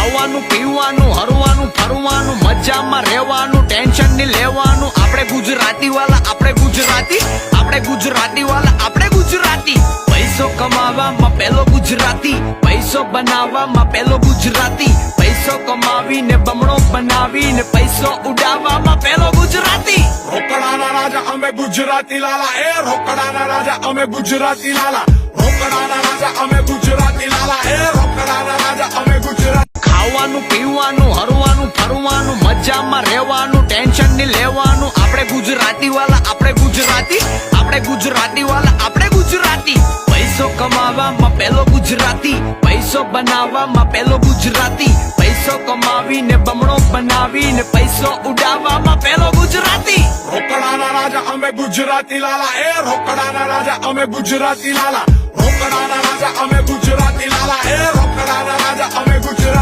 ખાવાનું પીવાનું હરવાનું ફરવાનું મજામાં રહેવાનું ટેન્શન ની લેવાનું આપણે ગુજરાતી વાલા આપણે ગુજરાતી વાલા આપણે ગુજરાતી પૈસો કમાવામાં પેલો ગુજરાતી પૈસો બનાવવામાં પેલો ગુજરાતી પૈસો કમાવીને બમણો બનાવીને પૈસો ઉડાવવામાં પેલો ગુજરાતી રોકડાના રાજા અમે ગુજરાતી લાલા એ રોકડાના રાજા અમે ગુજરાતી લાલા રોકડાના રાજા અમે ગુજરાતી લાલા એ રોકડાના રાજા અમે ગુજરાતી ખાવાનું પીવાનું હરવાનું ફરવાનું મજામાં રહેવાનું ટેન્શન ની લેવાનું આપણે ગુજરાતી વાલા આપણે ગુજરાતી વાલા આપણે ગુજરાતી પૈસો કમાવામાં પેલો ગુજરાતી પૈસો બનાવવામાં પેલો ગુજરાતી પૈસો કમાવીને બમણો બનાવીને પૈસો ઉડાવવામાં પેલો ગુજરાતી રોકડાના રાજા અમે ગુજરાતી લાલા એ રોકડાના રાજા અમે ગુજરાતી લાલા રોકડાના રાજા અમે ગુજરાતી લાલા એ રોકડાના રાજા અમે ગુજરાતી